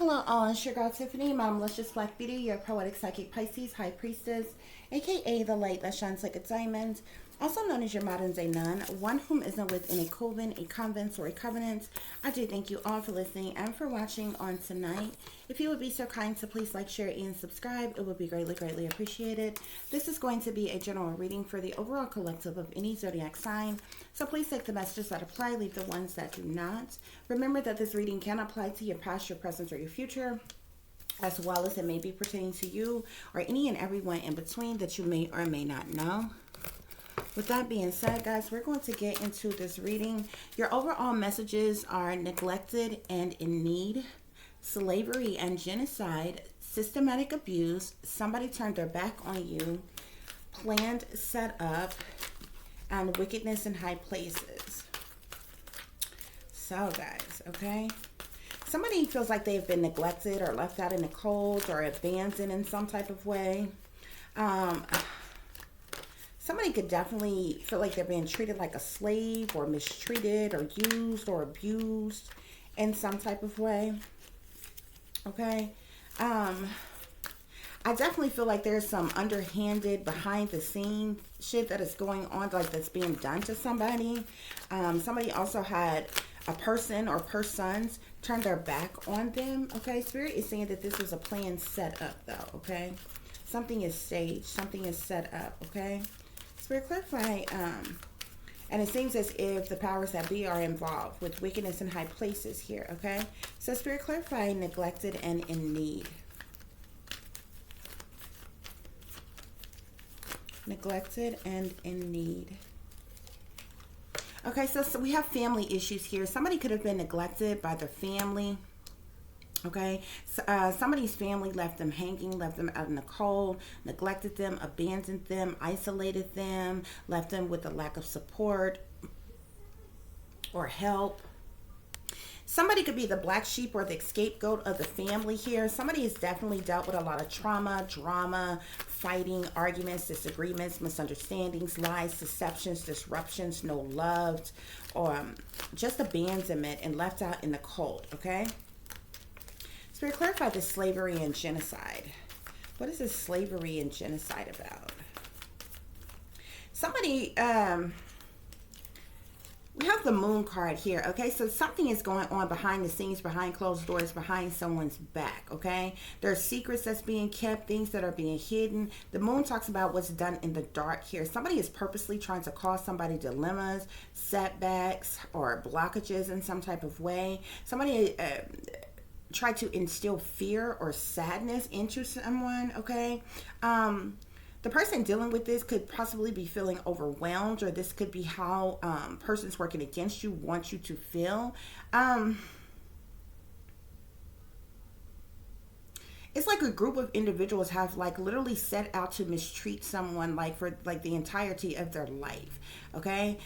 Hello all, it's your girl Tiffany, my malicious black beauty, your poetic psychic Pisces, high priestess, aka the light that shines like a diamond, also known as your modern day nun, one whom isn't within a coven, a convent, or a covenant. I do thank you all for listening and for watching on tonight. If you would be so kind to please like, share, and subscribe, it would be greatly, greatly appreciated. This is going to be a general reading for the overall collective of any zodiac sign. So please take the messages that apply, leave the ones that do not. Remember that this reading can apply to your past, your present, or your future, as well as it may be pertaining to you or any and everyone in between that you may or may not know. With that being said, guys, we're going to get into this reading. Your overall messages are neglected and in need, slavery and genocide, systematic abuse, somebody turned their back on you, planned set up, and wickedness in high places. So, guys, okay? Somebody feels like they've been neglected or left out in the cold or abandoned in some type of way. Somebody could definitely feel like they're being treated like a slave or mistreated or used or abused in some type of way. Okay. I definitely feel like there's some underhanded behind the scenes shit that is going on, like that's being done to somebody. Somebody also had a person or persons turn their back on them. Okay. Spirit is saying that this is a plan set up though. Okay. Something is staged. Something is set up. Okay. Spirit, clarify, and it seems as if the powers that be are involved with wickedness in high places here, okay? So, Spirit, clarify, neglected and in need. Neglected and in need. Okay, so we have family issues here. Somebody could have been neglected by their family. Okay, somebody's family left them hanging, left them out in the cold, neglected them, abandoned them, isolated them, left them with a lack of support or help. Somebody could be the black sheep or the scapegoat of the family here. Somebody has definitely dealt with a lot of trauma, drama, fighting, arguments, disagreements, misunderstandings, lies, deceptions, disruptions, no love, or just abandonment and left out in the cold, okay? Spirit, clarify this slavery and genocide. What is this slavery and genocide about? Somebody, we have the moon card here, okay? So something is going on behind the scenes, behind closed doors, behind someone's back, okay? There are secrets that's being kept, things that are being hidden. The moon talks about what's done in the dark here. Somebody is purposely trying to cause somebody dilemmas, setbacks, or blockages in some type of way. Somebody try to instill fear or sadness into someone, okay? The person dealing with this could possibly be feeling overwhelmed, or this could be how persons working against you want you to feel. It's like a group of individuals have like literally set out to mistreat someone like for like the entirety of their life, okay?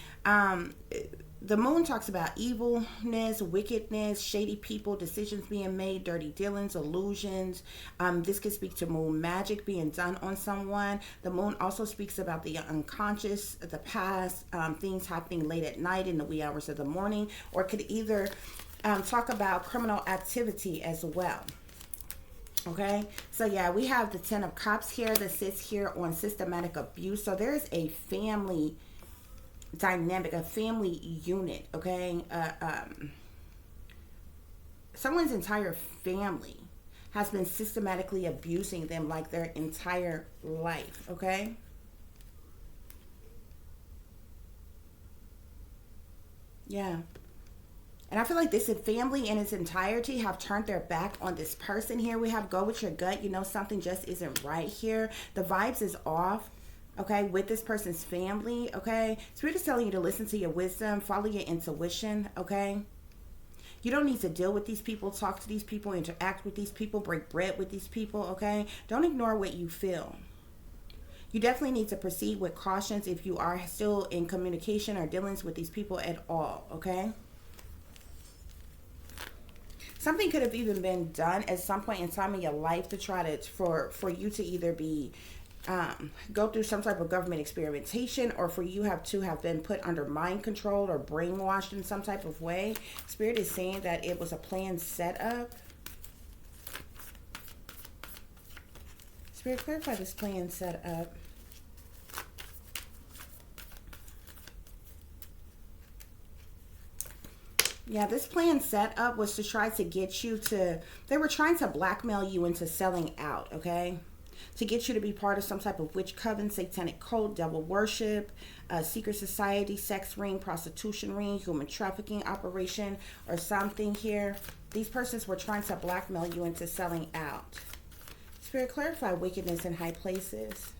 The moon talks about evilness, wickedness, shady people, decisions being made, dirty dealings, illusions. This could speak to moon magic being done on someone. The moon also speaks about the unconscious, the past, things happening late at night in the wee hours of the morning, or it could either talk about criminal activity as well. Okay, so yeah, we have the 10 of Cups here that sits here on systematic abuse. So there's a family dynamic, a family unit, okay? Someone's entire family has been systematically abusing them like their entire life, okay? Yeah. And I feel like this family in its entirety have turned their back on this person here. We have go with your gut. You know something just isn't right here. The vibes is off, okay, with this person's family, okay? Spirit is telling you to listen to your wisdom, follow your intuition, okay? You don't need to deal with these people, talk to these people, interact with these people, break bread with these people, okay? Don't ignore what you feel. You definitely need to proceed with cautions if you are still in communication or dealings with these people at all, okay? Something could have even been done at some point in time in your life to try to, for you to either be, go through some type of government experimentation, or for you to have been put under mind control or brainwashed in some type of way. Spirit is saying that it was a planned setup. Spirit, clarify this plan set up. Yeah, this plan set up was to try to get you to, they were trying to blackmail you into selling out, okay? To get you to be part of some type of witch coven, satanic cult, devil worship, secret society, sex ring, prostitution ring, human trafficking operation, or something here. These persons were trying to blackmail you into selling out. Spirit, clarify wickedness in high places.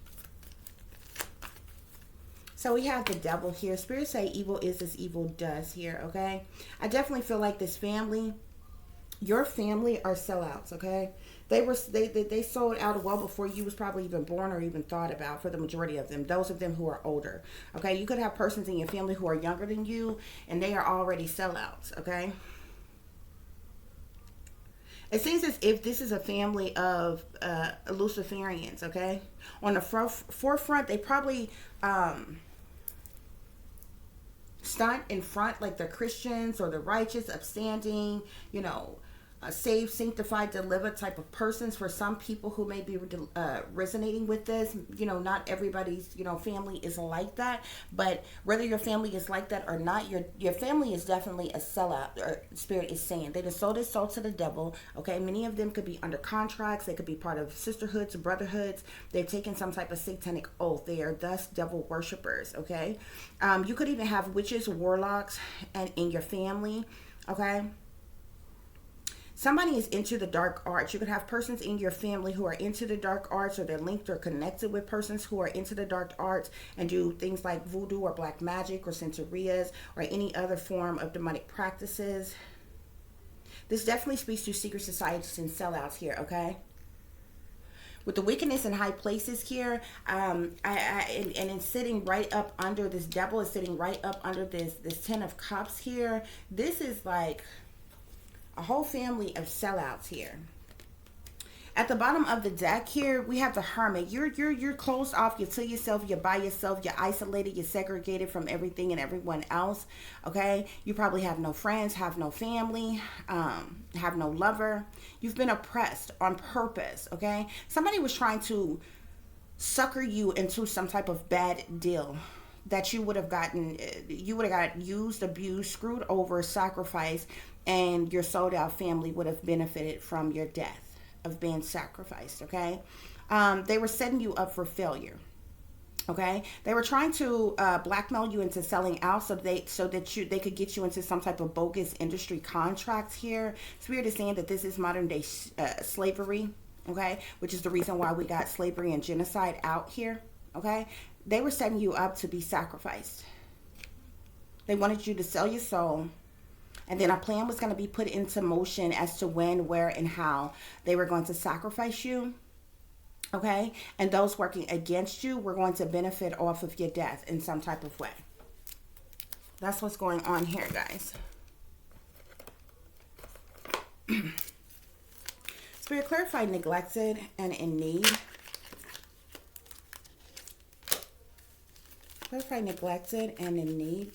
So we have the devil here. Spirit say evil is as evil does here, okay? I definitely feel like this family, your family are sellouts, okay? They sold out well before you was probably even born or even thought about, for the majority of them. Those of them who are older, okay? You could have persons in your family who are younger than you, and they are already sellouts, okay? It seems as if this is a family of Luciferians, okay? On the forefront, they probably stunt in front like they're Christians or the righteous, upstanding, you know, saved, sanctified, delivered type of persons. For some people who may be resonating with this, you know, not everybody's, you know, family is like that, but whether your family is like that or not, your family is definitely a sellout, or Spirit is saying. They just sold their soul to the devil, okay? Many of them could be under contracts. They could be part of sisterhoods, brotherhoods. They've taken some type of satanic oath. They are thus devil worshipers, okay? You could even have witches, warlocks, and in your family, okay? Somebody is into the dark arts. You could have persons in your family who are into the dark arts, or they're linked or connected with persons who are into the dark arts and do things like voodoo or black magic or Santerias or any other form of demonic practices. This definitely speaks to secret societies and sellouts here, okay? With the wickedness in high places here, and it's sitting right up under this devil, is sitting right up under this 10 of cups here. This is like a whole family of sellouts here. At the bottom of the deck here, we have the Hermit. You're closed off. You're to yourself. You're by yourself. You're isolated. You're segregated from everything and everyone else. Okay? You probably have no friends, have no family, have no lover. You've been oppressed on purpose. Okay? Somebody was trying to sucker you into some type of bad deal that you would have gotten. You would have got used, abused, screwed over, sacrificed, and your sold out family would have benefited from your death of being sacrificed, okay? They were setting you up for failure, okay? They were trying to blackmail you into selling out so they could get you into some type of bogus industry contracts here. Spirit is saying that this is modern day slavery, okay? Which is the reason why we got slavery and genocide out here, okay? They were setting you up to be sacrificed. They wanted you to sell your soul. And then a plan was going to be put into motion as to when, where, and how they were going to sacrifice you. Okay? And those working against you were going to benefit off of your death in some type of way. That's what's going on here, guys. Spirit, clarify neglected and in need. Clarify neglected and in need.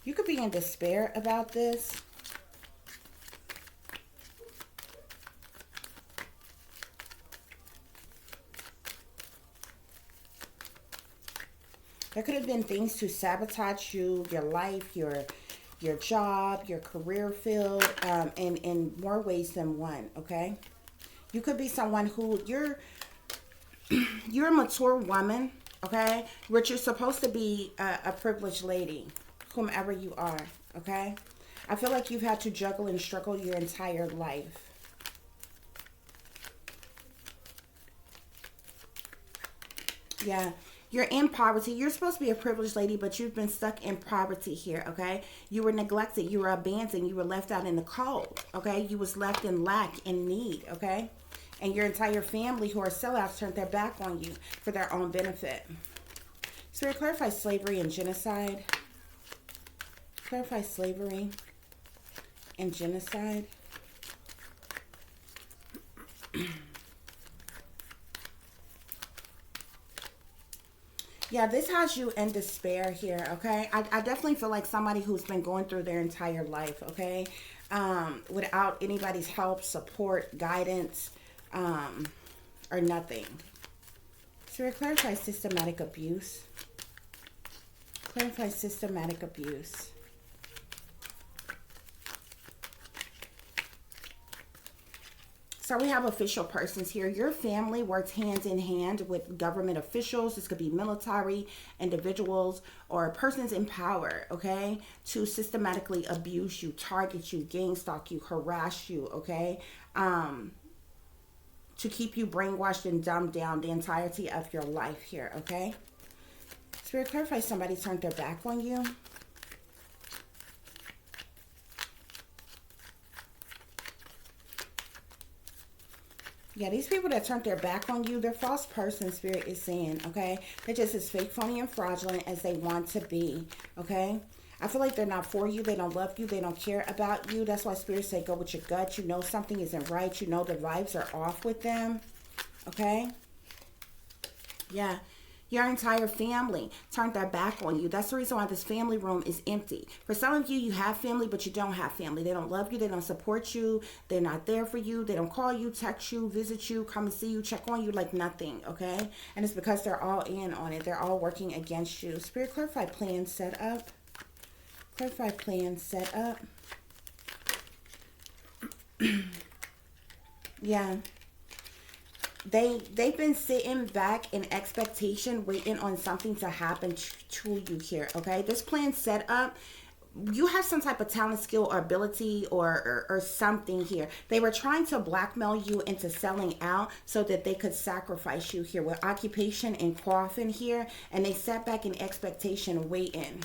You could be in despair about this. There could have been things to sabotage you, your life, your job, your career field, in more ways than one, okay? You could be someone who, you're a mature woman, okay? But you're supposed to be a privileged lady, whomever you are, okay? I feel like you've had to juggle and struggle your entire life. Yeah, you're in poverty. You're supposed to be a privileged lady, but you've been stuck in poverty here, okay? You were neglected. You were abandoned. You were left out in the cold, okay? You was left in lack, in need, okay? And your entire family who are sellouts turned their back on you for their own benefit. Spirit, clarify slavery and genocide. Clarify slavery and genocide. Yeah, this has you in despair here, okay? I definitely feel like somebody who's been going through their entire life, okay? Without anybody's help, support, guidance, or nothing. Spirit, clarify systematic abuse. Clarify systematic abuse. So we have official persons here. Your family works hand in hand with government officials. This could be military, individuals, or persons in power, okay? To systematically abuse you, target you, gang stalk you, harass you, okay? To keep you brainwashed and dumbed down the entirety of your life here, okay? Spirit, clarify somebody turned their back on you. Yeah, these people that turned their back on you, they're false person, Spirit is saying, okay? They're just as fake, phony, and fraudulent as they want to be, okay? I feel like they're not for you. They don't love you. They don't care about you. That's why Spirit say go with your gut. You know something isn't right. You know the vibes are off with them, okay? Yeah. Your entire family turned their back on you. That's the reason why this family room is empty. For some of you, you have family, but you don't have family. They don't love you. They don't support you. They're not there for you. They don't call you, text you, visit you, come and see you, check on you, like nothing, okay? And it's because they're all in on it. They're all working against you. Spirit, clarify plan set up. Clarify plan set up. Yeah. They've been sitting back in expectation, waiting on something to happen to you here, okay? This plan set up, you have some type of talent, skill, or ability or something here. They were trying to blackmail you into selling out so that they could sacrifice you here with occupation and coffin here. And they sat back in expectation, waiting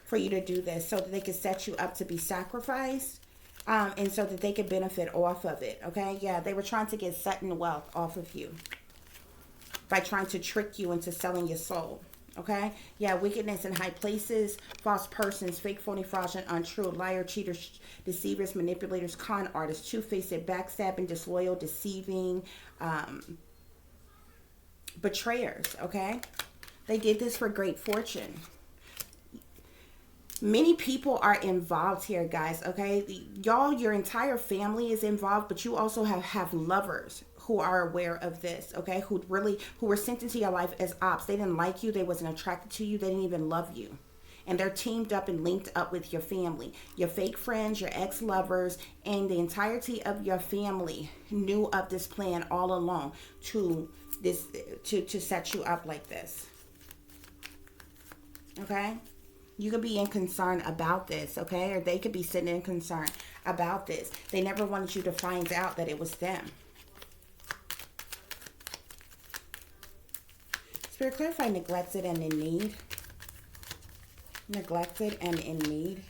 for you to do this so that they could set you up to be sacrificed. And so that they could benefit off of it, okay? Yeah, they were trying to get sudden wealth off of you by trying to trick you into selling your soul, okay? Yeah, wickedness in high places, false persons, fake, phony, fraudulent, untrue, liar, cheaters, deceivers, manipulators, con artists, two-faced, backstabbing, disloyal, deceiving, betrayers, okay? They did this for great fortune. Many people are involved here, guys, okay? Y'all, your entire family is involved, but you also have lovers who are aware of this, okay? Who were sent into your life as ops. They didn't like you. They wasn't attracted to you. They didn't even love you. And they're teamed up and linked up with your family. Your fake friends, your ex-lovers, and the entirety of your family knew of this plan all along to set you up like this, okay? You could be in concern about this, okay? Or they could be sitting in concern about this. They never wanted you to find out that it was them. Spirit, clarify neglected and in need. Neglected and in need.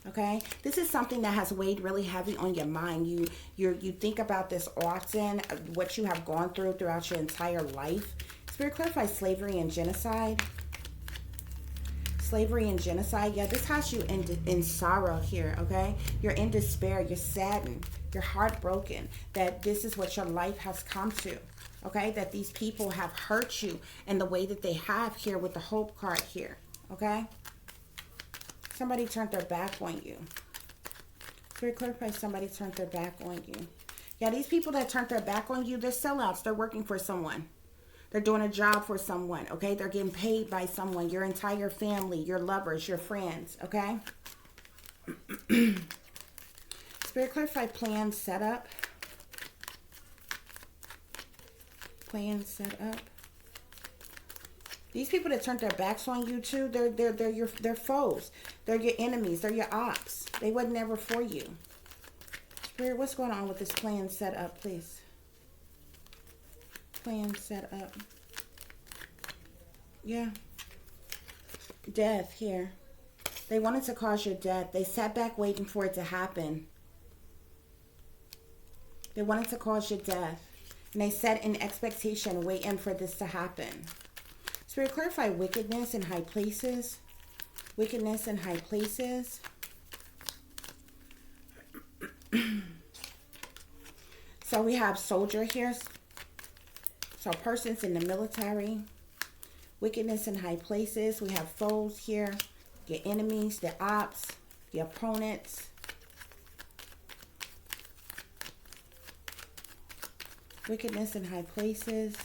Okay? This is something that has weighed really heavy on your mind. You think about this often, what you have gone through throughout your entire life. Spirit, clarify slavery and genocide. Slavery and genocide. Yeah, this has you in sorrow here, okay? You're in despair. You're saddened. You're heartbroken that this is what your life has come to, okay? That these people have hurt you in the way that they have here with the hope card here, okay? Somebody turned their back on you. Very clarify somebody turned their back on you. Yeah, these people that turned their back on you, they're sellouts. They're working for someone. They're doing a job for someone, okay? They're getting paid by someone, your entire family, your lovers, your friends, okay? Spirit, clarify plan set up. Plan set up. These people that turned their backs on you too, they're foes. They're your enemies. They're your ops. They wasn't never for you. Spirit, what's going on with this plan set up, please? Plan set up. Yeah. Death here. They wanted to cause your death. They sat back waiting for it to happen. They wanted to cause your death. And they sat in expectation waiting for this to happen. Spirit, clarify wickedness in high places. Wickedness in high places. So we have soldier here. So persons in the military, Wickedness in high places. We have foes here. Your enemies, the ops, your opponents. Wickedness in high places.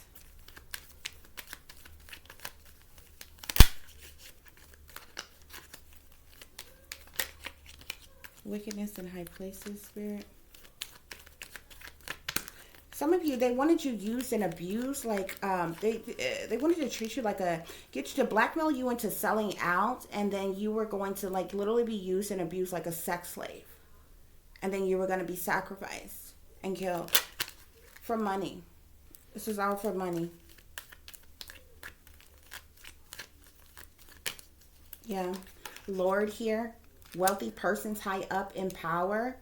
Wickedness in high places, Spirit. Some of you, they wanted you used and abused, like they wanted to treat you like get you to blackmail you into selling out, and then you were going to like literally be used and abused like a sex slave, and then you were going to be sacrificed and killed for money. This is all for money. Yeah, Lord here, wealthy persons high up in power.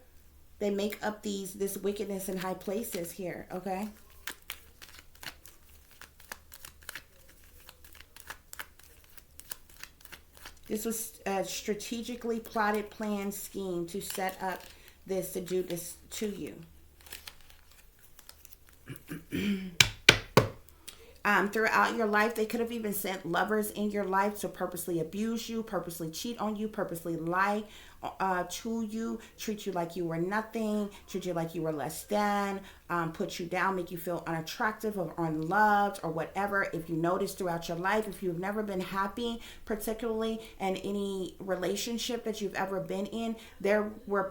They make up this wickedness in high places here, okay? This was a strategically plotted, planned scheme to set up this, to do this to you. Throughout your life, they could have even sent lovers in your life to purposely abuse you, purposely cheat on you, purposely lie to you, treat you like you were nothing, treat you like you were less than, put you down, make you feel unattractive or unloved or whatever. If you notice throughout your life, if you've never been happy, particularly in any relationship that you've ever been in, there were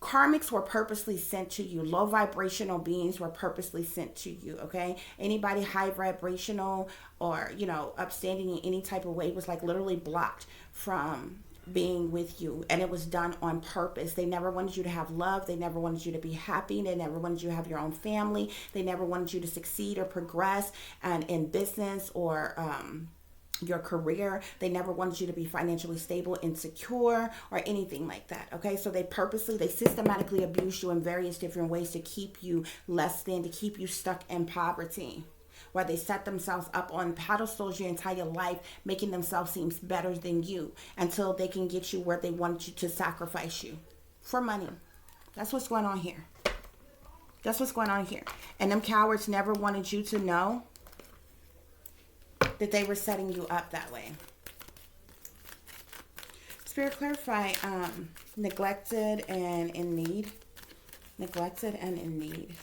karmics were purposely sent to you. Low vibrational beings were purposely sent to you, okay? Anybody high vibrational or, you know, upstanding in any type of way was like literally blocked from being with you. And it was done on purpose. They never wanted you to have love. They never wanted you to be happy. They never wanted you to have your own family. They never wanted you to succeed or progress and in business or your career. They never wanted you to be financially stable, insecure, or anything like that. Okay, so they systematically abuse you in various different ways to keep you less than, to keep you stuck in poverty, where they set themselves up on pedestals your entire life, making themselves seem better than you until they can get you where they want you to sacrifice you for money. That's what's going on here. That's what's going on here. And them cowards never wanted you to know that they were setting you up that way. Spirit, clarify neglected and in need. Neglected and in need.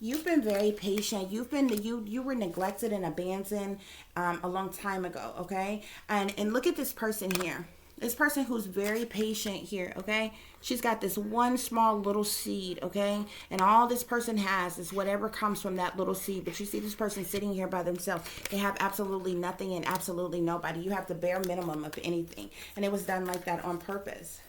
You've been very patient. You were neglected and abandoned a long time ago, okay? And look at this person here. This person who's very patient here, okay? She's got this one small little seed, okay? And all this person has is whatever comes from that little seed. But you see this person sitting here by themselves. They have absolutely nothing and absolutely nobody. You have the bare minimum of anything. And it was done like that on purpose.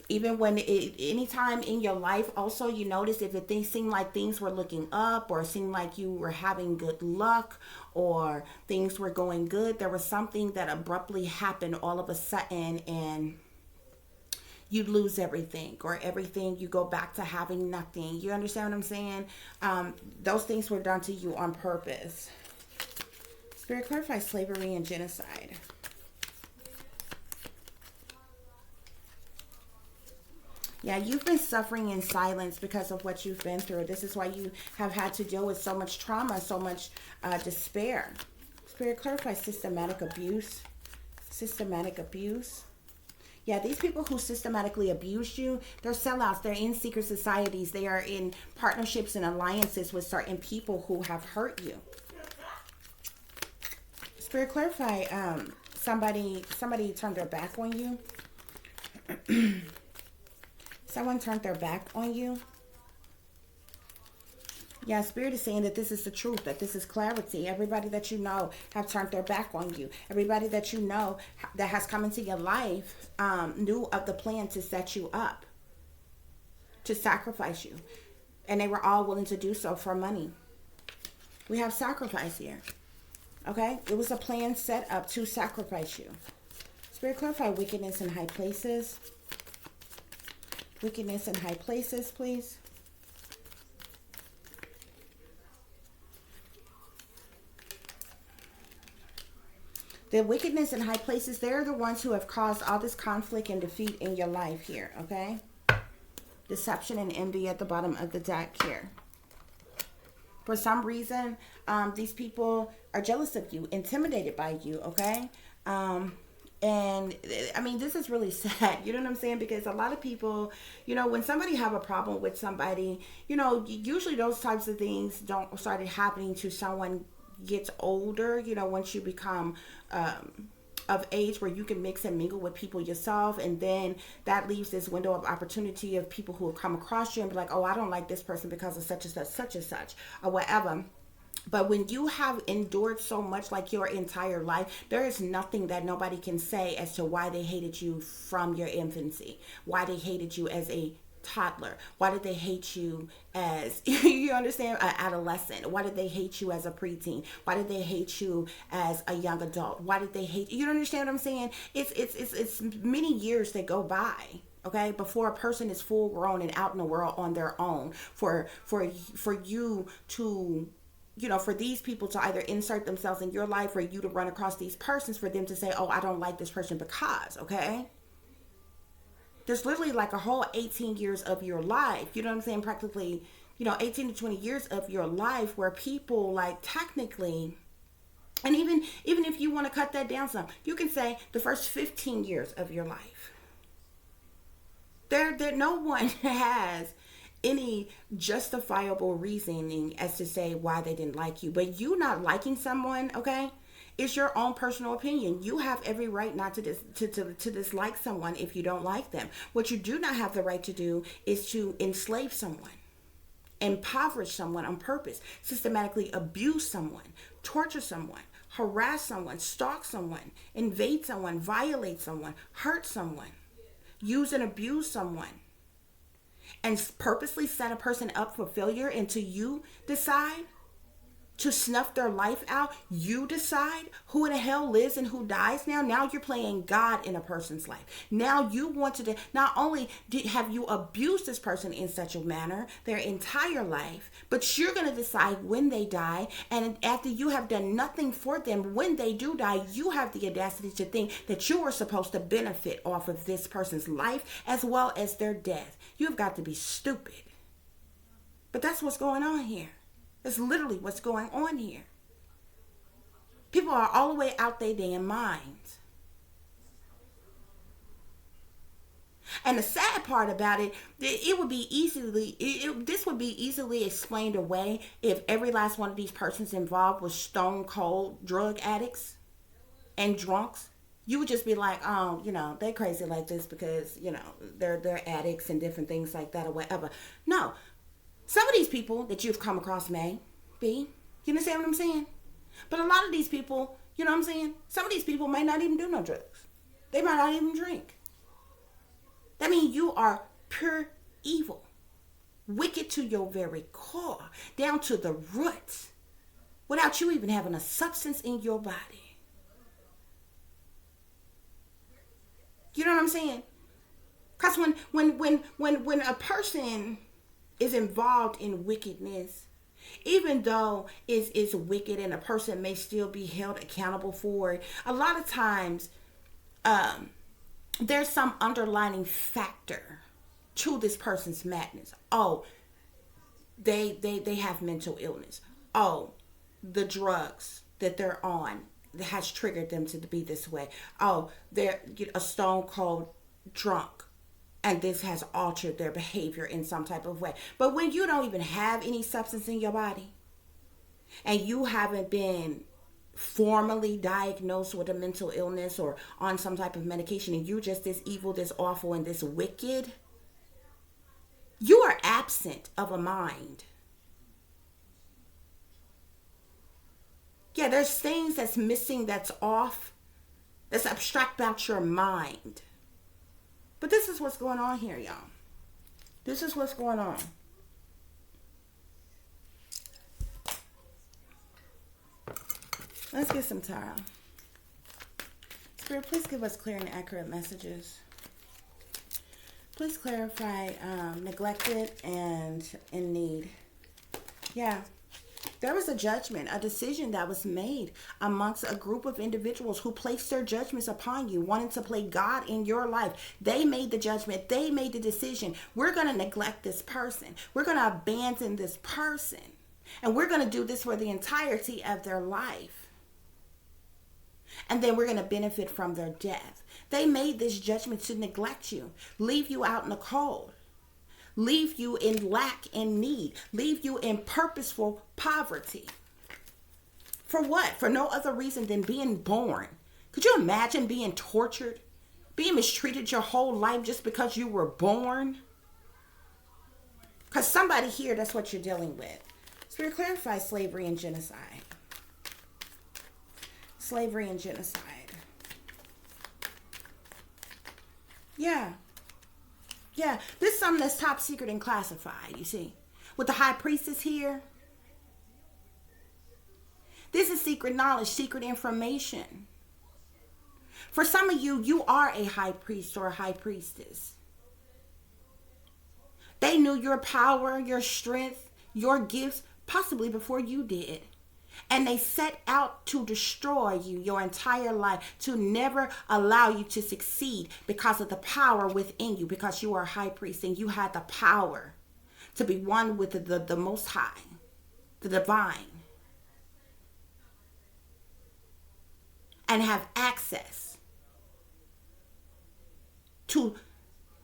Even when anytime in your life, also you notice if things seemed like things were looking up or seemed like you were having good luck or things were going good, there was something that abruptly happened all of a sudden and you lose everything, or everything, you go back to having nothing. You understand what I'm saying? Those things were done to you on purpose. Spirit, clarify slavery and genocide. Yeah, you've been suffering in silence because of what you've been through. This is why you have had to deal with so much trauma, so much despair. Spirit, clarify systematic abuse. Systematic abuse. Yeah, these people who systematically abuse you, they're sellouts. They're in secret societies. They are in partnerships and alliances with certain people who have hurt you. Spirit, clarify somebody turned their back on you. Someone turned their back on you. Yeah, Spirit is saying that this is the truth, that this is clarity. Everybody that you know have turned their back on you. Everybody that you know that has come into your life knew of the plan to set you up, to sacrifice you. And they were all willing to do so for money. We have sacrifice here. Okay? It was a plan set up to sacrifice you. Spirit, clarify wickedness in high places. Wickedness in high places, please. The wickedness in high places, they're the ones who have caused all this conflict and defeat in your life here, okay? Deception and envy at the bottom of the deck here. For some reason, these people are jealous of you, intimidated by you, okay? And I mean, this is really sad. You know what I'm saying? Because a lot of people, when somebody have a problem with somebody, usually those types of things don't start happening to someone gets older. Once you become of age where you can mix and mingle with people yourself, and then that leaves this window of opportunity of people who will come across you and be like, oh, I don't like this person because of such and such, or whatever. But when you have endured so much, like your entire life, there is nothing that nobody can say as to why they hated you from your infancy, why they hated you as a toddler, why did they hate you as you understand, an adolescent, why did they hate you as a preteen, why did they hate you as a young adult, why did they hate you? Understand what I'm saying? It's many years that go by, okay, before a person is full grown and out in the world on their own, for you to, for these people to either insert themselves in your life, or you to run across these persons, for them to say, oh, I don't like this person because, okay? There's literally like a whole 18 years of your life, you know what I'm saying? Practically, 18 to 20 years of your life where people, like, technically, and even if you want to cut that down some, you can say the first 15 years of your life. There no one has any justifiable reasoning as to say why they didn't like you. But you not liking someone, okay, it's your own personal opinion. You have every right not to dislike someone if you don't like them. What you do not have the right to do is to enslave someone, impoverish someone on purpose, systematically abuse someone, torture someone, harass someone, stalk someone, invade someone, violate someone, hurt someone, use and abuse someone, and purposely set a person up for failure until you decide to snuff their life out. You decide who in the hell lives and who dies now. Now you're playing God in a person's life. Now you want to, not only have you abused this person in such a manner their entire life, but you're going to decide when they die. And after you have done nothing for them, when they do die, you have the audacity to think that you are supposed to benefit off of this person's life as well as their death. You've got to be stupid. But that's what's going on here. That's literally what's going on here. People are all the way out their damn minds. And the sad part about it, this would be easily explained away if every last one of these persons involved was stone cold drug addicts and drunks. You would just be like, oh, they're crazy like this because, they're addicts and different things like that or whatever. No. Some of these people that you've come across may be, you understand what I'm saying? But a lot of these people, you know what I'm saying? Some of these people may not even do no drugs. They might not even drink. That means you are pure evil, wicked to your very core, down to the roots, without you even having a substance in your body. You know what I'm saying? Because when a person is involved in wickedness, even though it's wicked and a person may still be held accountable for it, a lot of times there's some underlying factor to this person's madness. Oh, they have mental illness. Oh, the drugs that they're on has triggered them to be this way. Oh, they're a stone cold drunk, and this has altered their behavior in some type of way. But when you don't even have any substance in your body, and you haven't been formally diagnosed with a mental illness or on some type of medication, and you're just this evil, this awful, and this wicked, you are absent of a mind. Yeah, there's things that's missing, that's off, that's abstract about your mind. But this is what's going on here, y'all. This is what's going on. Let's get some tarot. Spirit, please give us clear and accurate messages. Please clarify neglected and in need. Yeah. There was a judgment, a decision that was made amongst a group of individuals who placed their judgments upon you, wanting to play God in your life. They made the judgment. They made the decision. We're going to neglect this person. We're going to abandon this person. And we're going to do this for the entirety of their life. And then we're going to benefit from their death. They made this judgment to neglect you, leave you out in the cold, leave you in lack and need, leave you in purposeful poverty. For what? For no other reason than being born. Could you imagine being tortured, being mistreated your whole life just because you were born? Because somebody here, that's what you're dealing with. Spirit, clarify slavery and genocide. Slavery and genocide. Yeah. Yeah. This is something that's top secret and classified, you see. With the high priestess here. This is secret knowledge, secret information. For some of you, you are a high priest or a high priestess. They knew your power, your strength, your gifts, possibly before you did. And they set out to destroy you your entire life, to never allow you to succeed because of the power within you, because you are a high priest and you had the power to be one with the Most High, the divine, and have access to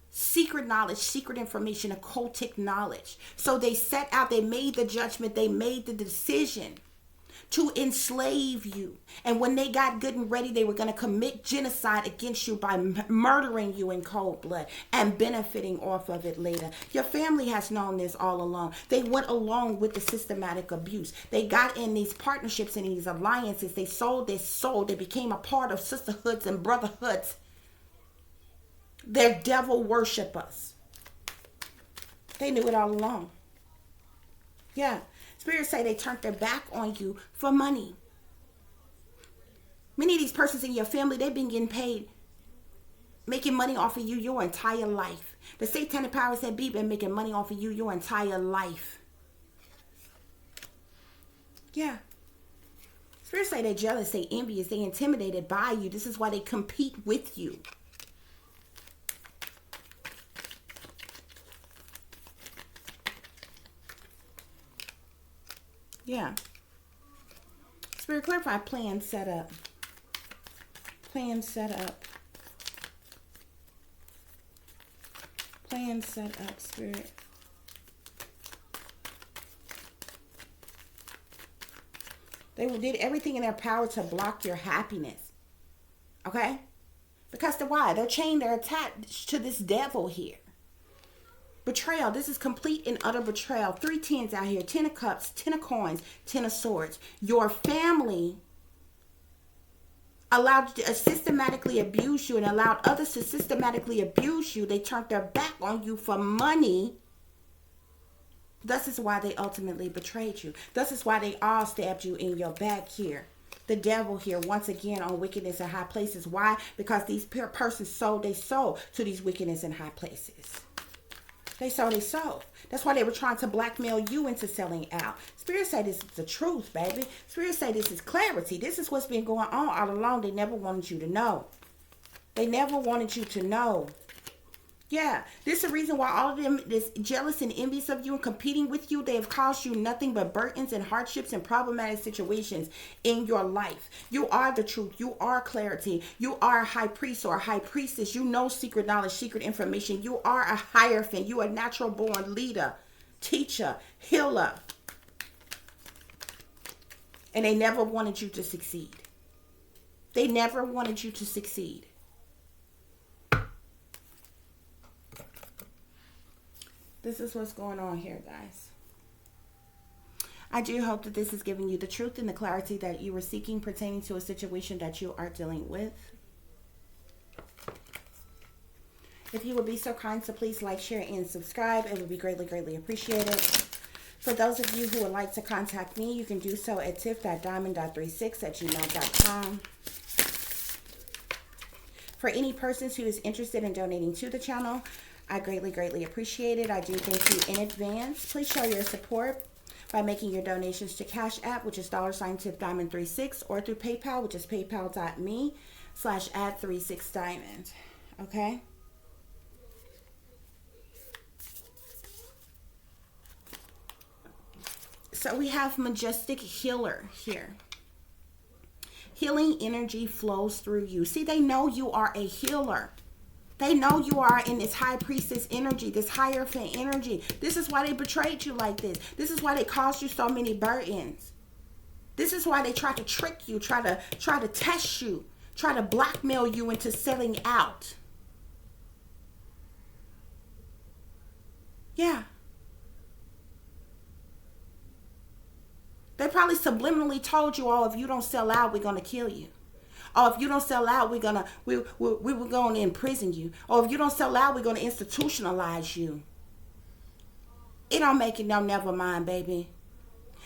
secret knowledge, secret information, occultic knowledge. So they set out, they made the judgment, they made the decision to enslave you. And when they got good and ready, they were going to commit genocide against you by murdering you in cold blood and benefiting off of it later. Your family has known this all along. They went along with the systematic abuse. They got in these partnerships and these alliances. They sold their soul. They became a part of sisterhoods and brotherhoods. They're devil worshipers. They knew it all along. Yeah. Spirits say they turned their back on you for money. Many of these persons in your family, they've been getting paid, making money off of you your entire life. The satanic powers that be been making money off of you your entire life. Yeah. Spirits say they're jealous, they envious, they intimidated by you. This is why they compete with you. Yeah. Spirit, clarify plan set up. Plan set up. Plan set up, Spirit. They did everything in their power to block your happiness. Okay? Because why? They're chained, they're attached to this devil here. Betrayal. This is complete and utter betrayal. 3 tens out here. 10 of cups, 10 of coins, 10 of swords. Your family allowed to systematically abuse you and allowed others to systematically abuse you. They turned their back on you for money. This is why they ultimately betrayed you. This is why they all stabbed you in your back here. The devil here, once again, on wickedness in high places. Why? Because these persons sold their soul to these wickedness in high places. They sold their soul. That's why they were trying to blackmail you into selling out. Spirit say this is the truth, baby. Spirit say this is clarity. This is what's been going on all along. They never wanted you to know. They never wanted you to know. Yeah, this is the reason why all of them is jealous and envious of you and competing with you. They have caused you nothing but burdens and hardships and problematic situations in your life. You are the truth. You are clarity. You are a high priest or a high priestess. You know secret knowledge, secret information. You are a hierophant. You are a natural born leader, teacher, healer. And they never wanted you to succeed. They never wanted you to succeed. This is what's going on here, guys. I do hope that this is giving you the truth and the clarity that you were seeking pertaining to a situation that you are dealing with. If you would be so kind to please like, share, and subscribe, it would be greatly, greatly appreciated. For those of you who would like to contact me, you can do so at tiff.diamond.36@gmail.com. For any persons who is interested in donating to the channel, I greatly, greatly appreciate it. I do thank you in advance. Please show your support by making your donations to Cash App, which is $tiffdiamond36, or through PayPal, which is paypal.me/@36diamond. Okay? So we have majestic healer here. Healing energy flows through you. See, they know you are a healer. They know you are in this high priestess energy, this hierophant energy. This is why they betrayed you like this. This is why they caused you so many burdens. This is why they try to trick you, try to test you, try to blackmail you into selling out. Yeah. They probably subliminally told you, oh, if you don't sell out, we're going to kill you. Oh, if you don't sell out, we were going to imprison you. Oh, if you don't sell out, we're going to institutionalize you. It don't make it no never mind, baby.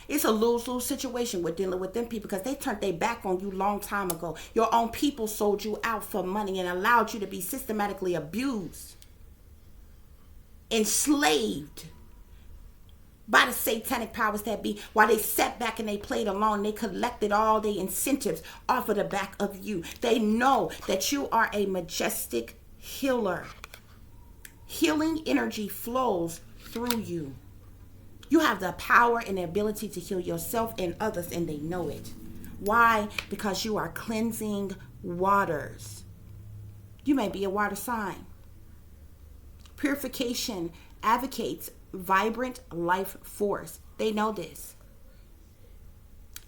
It's a lose-lose situation with dealing with them people because they turned their back on you long time ago. Your own people sold you out for money and allowed you to be systematically abused, enslaved by the satanic powers that be, while they sat back and they played along. They collected all the incentives off of the back of you. They know that you are a majestic healer. Healing energy flows through you. You have the power and the ability to heal yourself and others, and they know it. Why? Because you are cleansing waters. You may be a water sign. Purification advocates vibrant life force. They know this.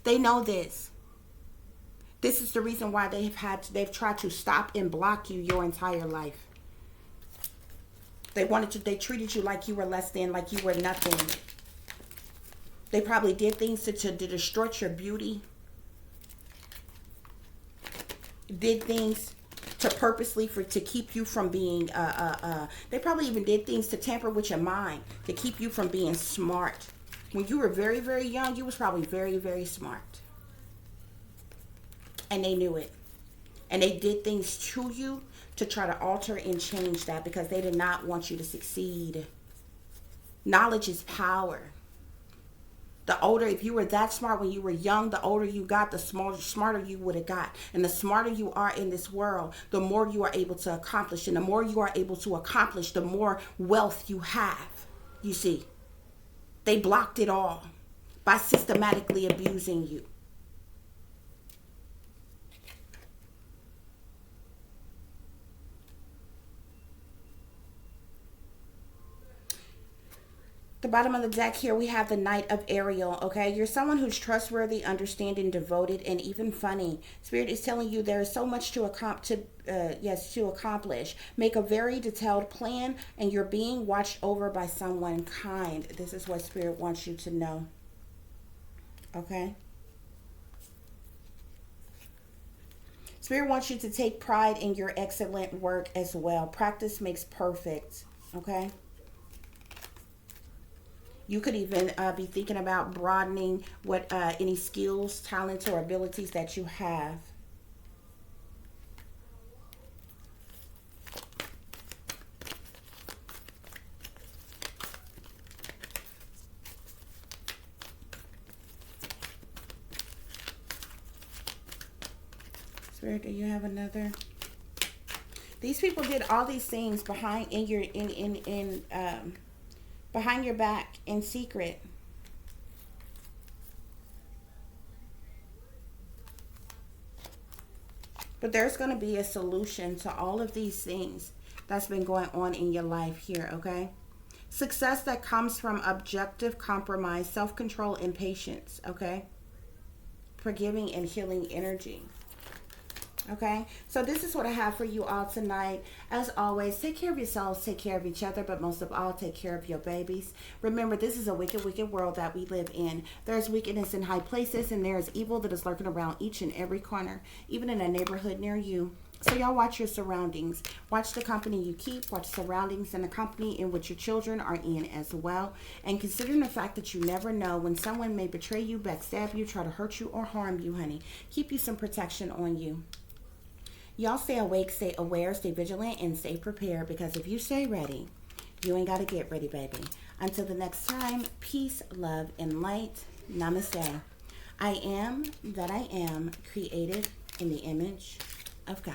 They know this. This is the reason why they've tried to stop and block you your entire life. They treated you like you were less than, like you were nothing. They probably did things to distort your beauty. Did things to purposely to keep you from being they probably even did things to tamper with your mind to keep you from being smart. When you were very, very young, you was probably very, very smart, and they knew it, and they did things to you to try to alter and change that because they did not want you to succeed. Knowledge is power. The older, if you were that smart when you were young, the older you got, the smarter you would have got. And the smarter you are in this world, the more you are able to accomplish. And the more you are able to accomplish, the more wealth you have. You see, they blocked it all by systematically abusing you. The bottom of the deck here, we have the Knight of Ariel, okay? You're someone who's trustworthy, understanding, devoted, and even funny. Spirit is telling you there is so much to accomplish. Make a very detailed plan, and you're being watched over by someone kind. This is what Spirit wants you to know, okay? Spirit wants you to take pride in your excellent work as well. Practice makes perfect, okay? You could even be thinking about broadening what any skills, talents, or abilities that you have. Spirit, do you have another? These people did all these things behind behind your back in secret. But there's going to be a solution to all of these things that's been going on in your life here, okay? Success that comes from objective compromise, self-control, and patience, okay? Forgiving and healing energy. Okay, so this is what I have for you all tonight. As always, take care of yourselves, take care of each other, but most of all, take care of your babies. Remember, this is a wicked, wicked world that we live in. There's wickedness in high places, and there is evil that is lurking around each and every corner, even in a neighborhood near you. So y'all watch your surroundings. Watch the company you keep. Watch surroundings and the company in which your children are in as well. And considering the fact that you never know when someone may betray you, backstab you, try to hurt you, or harm you, honey. Keep you some protection on you. Y'all stay awake, stay aware, stay vigilant, and stay prepared, because if you stay ready, you ain't got to get ready, baby. Until the next time, peace, love, and light. Namaste. I am that I am, created in the image of God.